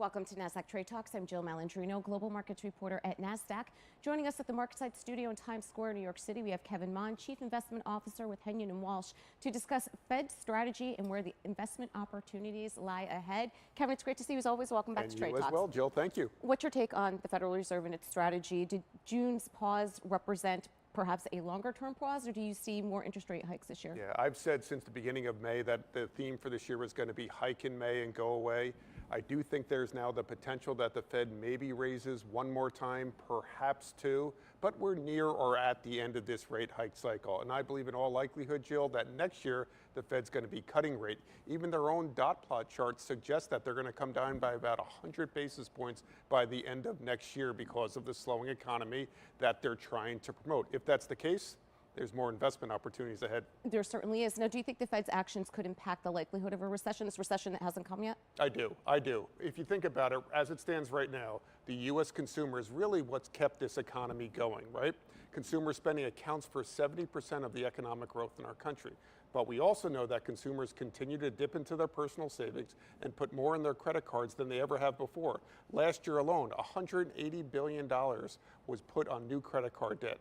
Welcome to Nasdaq Trade Talks. I'm Jill Malandrino, global markets reporter at Nasdaq. Joining us at the MarketSite studio in Times Square, New York City, we have Kevin Mahn, Chief Investment Officer with Hennion and Walsh, to discuss Fed strategy and where the investment opportunities lie ahead. Kevin, it's great to see you as always. Welcome back to Trade Talks. And you as well, Jill. Thank you. What's your take on the Federal Reserve and its strategy? Did June's pause represent perhaps a longer-term pause, or do you see more interest rate hikes this year? Yeah, I've said since the beginning of May that the theme for this year was going to be hike in May and go away. I do think there's now the potential that the Fed maybe raises one more time, perhaps two, but we're near or at the end of this rate hike cycle. And I believe in all likelihood, Jill, that next year the Fed's going to be cutting rate. Even their own dot plot charts suggest that they're going to come down by about 100 basis points by the end of next year because of the slowing economy that they're trying to promote. If that's the case, there's more investment opportunities ahead. There certainly is. Now, do you think the Fed's actions could impact the likelihood of a recession, this recession that hasn't come yet? I do. If you think about it, as it stands right now, the U.S. consumer is really what's kept this economy going, right? Consumer spending accounts for 70% of the economic growth in our country. But we also know that consumers continue to dip into their personal savings and put more in their credit cards than they ever have before. Last year alone, $180 billion was put on new credit card debt.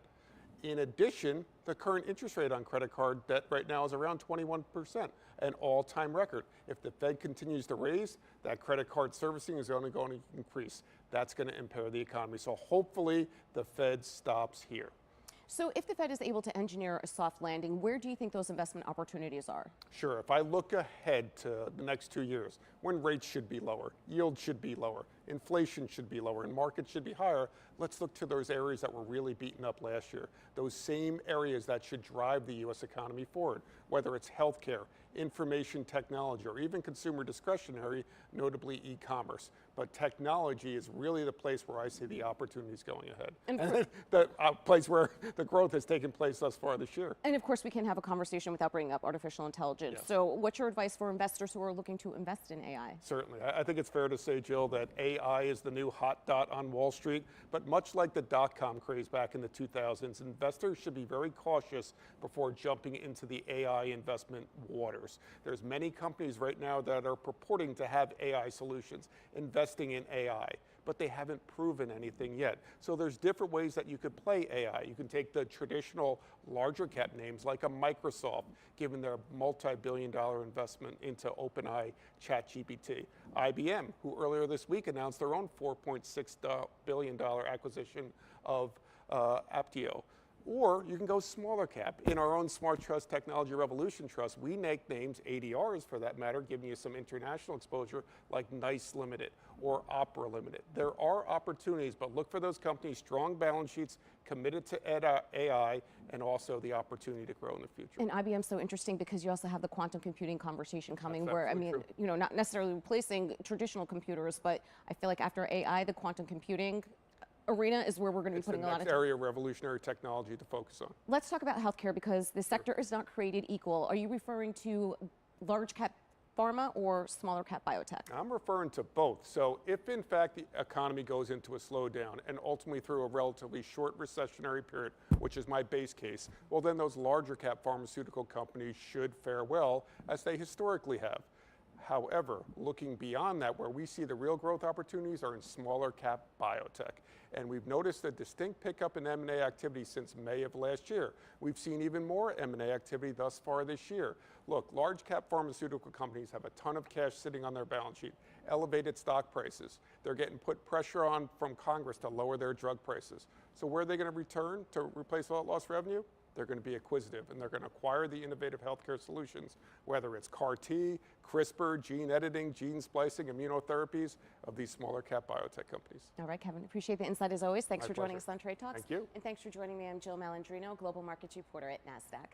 In addition, the current interest rate on credit card debt right now is around 21%, an all-time record. If the Fed continues to raise, that credit card servicing is only going to increase. That's going to impair the economy. So hopefully the Fed stops here. So if the Fed is able to engineer a soft landing, where do you think those investment opportunities are? Sure. If I look ahead to the next 2 years, when rates should be lower, yields should be lower, inflation should be lower, and markets should be higher, let's look to those areas that were really beaten up last year. Those same areas that should drive the U.S. economy forward, whether it's healthcare, information technology, or even consumer discretionary, notably e-commerce. But technology is really the place where I see the opportunities going ahead. And the place where the growth has taken place thus far this year. And of course, we can't have a conversation without bringing up artificial intelligence. Yes. So what's your advice for investors who are looking to invest in AI? Certainly. I think it's fair to say, Jill, that AI is the new hot dot on Wall Street. But much like the dot-com craze back in the 2000s, investors should be very cautious before jumping into the AI investment waters. There's many companies right now that are purporting to have AI solutions, investing in AI, but they haven't proven anything yet. So there's different ways that you could play AI. You can take the traditional larger cap names like a Microsoft, given their multi-billion-dollar investment into OpenAI ChatGPT. IBM, who earlier this week announced their own $4.6 billion acquisition of Apptio. Or you can go smaller cap. In our own Smart Trust Technology Revolution Trust, we make names, ADRs for that matter, giving you some international exposure like NICE Limited or Opera Limited. There are opportunities, but look for those companies, strong balance sheets, committed to AI, and also the opportunity to grow in the future. And IBM's so interesting because you also have the quantum computing conversation coming where, I mean, you know, not necessarily replacing traditional computers, but I feel like after AI, the quantum computing arena is where we're going to be putting a lot of time. It's the next area of revolutionary technology to focus on. Let's talk about healthcare because the sector is not created equal. Are you referring to large cap pharma or smaller cap biotech? I'm referring to both. So if in fact the economy goes into a slowdown and ultimately through a relatively short recessionary period, which is my base case, well then those larger cap pharmaceutical companies should fare well as they historically have. However, looking beyond that, where we see the real growth opportunities are in smaller cap biotech. And we've noticed a distinct pickup in M&A activity since May of last year. We've seen even more M&A activity thus far this year. Look, large cap pharmaceutical companies have a ton of cash sitting on their balance sheet, elevated stock prices. They're getting put pressure on from Congress to lower their drug prices. So where are they going to return to replace all that lost revenue? They're going to be acquisitive, and they're going to acquire the innovative healthcare solutions, whether it's CAR-T, CRISPR, gene editing, gene splicing, immunotherapies of these smaller cap biotech companies. All right, Kevin, appreciate the insight as always. Thanks for joining us on Trade Talks. Thank you. And thanks for joining me. I'm Jill Malandrino, global markets reporter at Nasdaq.